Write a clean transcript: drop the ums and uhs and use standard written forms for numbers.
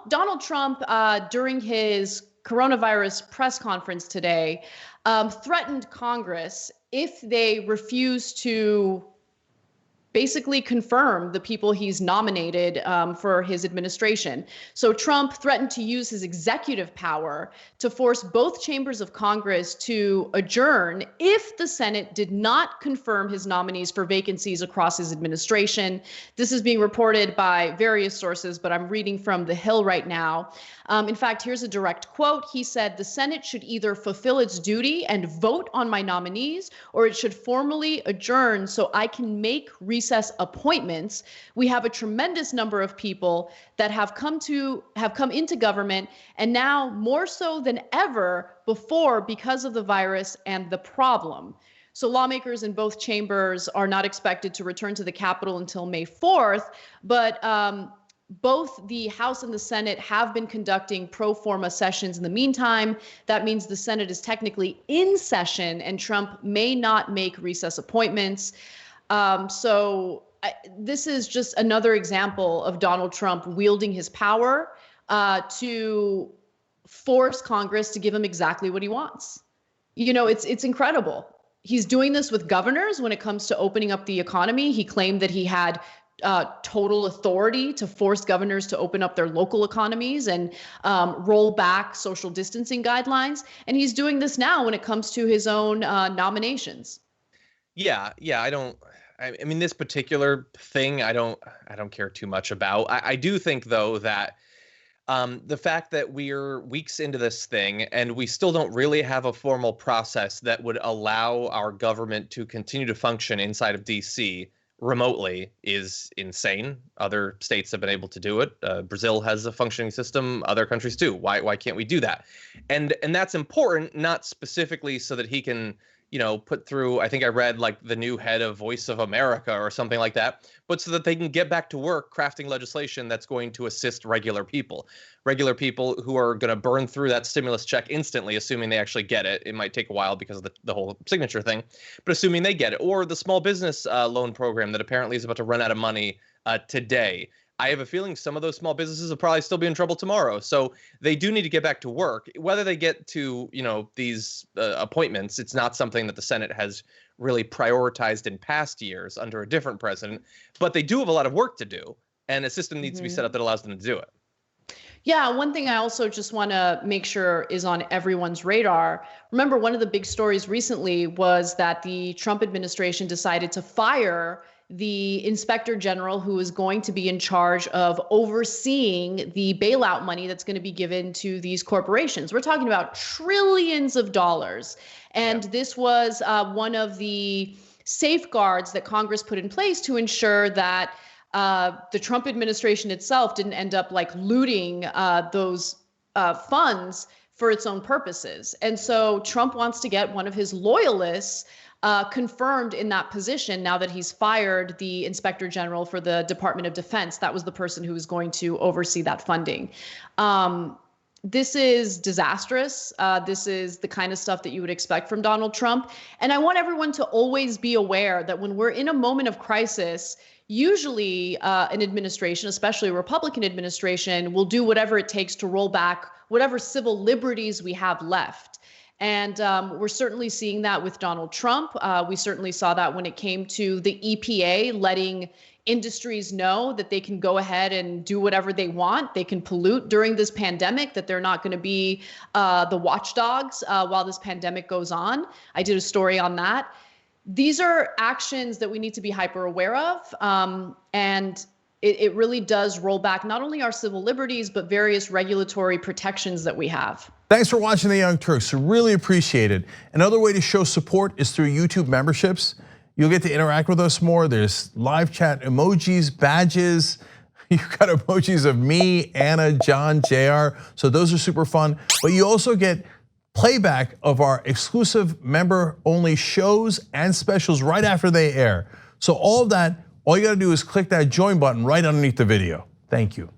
Donald Trump, during his coronavirus press conference today, threatened Congress if they refuse to basically confirm the people he's nominated for his administration. So Trump threatened to use his executive power to force both chambers of Congress to adjourn if the Senate did not confirm his nominees for vacancies across his administration. This is being reported by various sources, but I'm reading from The Hill right now. In fact, here's a direct quote. He said, "The Senate should either fulfill its duty and vote on my nominees, or it should formally adjourn so I can make recess appointments. We have a tremendous number of people that have come into government, and now more so than ever before because of the virus and the problem." So lawmakers in both chambers are not expected to return to the Capitol until May 4th, but both the House and the Senate have been conducting pro forma sessions in the meantime. That means the Senate is technically in session and Trump may not make recess appointments. This is just another example of Donald Trump wielding his power to force Congress to give him exactly what he wants. You know, it's incredible. He's doing this with governors when it comes to opening up the economy. He claimed that he had total authority to force governors to open up their local economies and roll back social distancing guidelines. And he's doing this now when it comes to his own nominations. Yeah. I mean, this particular thing, I don't care too much about. I do think, though, that the fact that we're weeks into this thing and we still don't really have a formal process that would allow our government to continue to function inside of DC remotely is insane. Other states have been able to do it. Brazil has a functioning system. Other countries do. Why can't we do that? And that's important, not specifically so that he can, put through, I think I read like the new head of Voice of America or something like that, but so that they can get back to work crafting legislation that's going to assist regular people who are going to burn through that stimulus check instantly, assuming they actually get it. It might take a while because of the whole signature thing, but assuming they get it, or the small business loan program that apparently is about to run out of money today. I have a feeling some of those small businesses will probably still be in trouble tomorrow. So they do need to get back to work. Whether they get to, these appointments, it's not something that the Senate has really prioritized in past years under a different president. But they do have a lot of work to do. And a system needs to be set up that allows them to do it. Yeah, one thing I also just want to make sure is on everyone's radar. Remember, one of the big stories recently was that the Trump administration decided to fire the inspector general who is going to be in charge of overseeing the bailout money that's going to be given to these corporations. We're talking about trillions of dollars. And this was one of the safeguards that Congress put in place to ensure that the Trump administration itself didn't end up like looting those funds for its own purposes. And so Trump wants to get one of his loyalists confirmed in that position now that he's fired the inspector general for the Department of Defense. That was the person who was going to oversee that funding. This is disastrous. This is the kind of stuff that you would expect from Donald Trump. And I want everyone to always be aware that when we're in a moment of crisis, usually an administration, especially a Republican administration, will do whatever it takes to roll back whatever civil liberties we have left. And we're certainly seeing that with Donald Trump. We certainly saw that when it came to the EPA letting industries know that they can go ahead and do whatever they want. They can pollute during this pandemic, that they're not going to be the watchdogs while this pandemic goes on. I did a story on that. These are actions that we need to be hyper aware of. And it really does roll back not only our civil liberties, but various regulatory protections that we have. Thanks for watching The Young Turks. Really appreciate it. Another way to show support is through YouTube memberships. You'll get to interact with us more. There's live chat emojis, badges. You've got emojis of me, Anna, John, JR. So those are super fun. But you also get playback of our exclusive member-only shows and specials right after they air. So all of that, all you gotta do is click that join button right underneath the video. Thank you.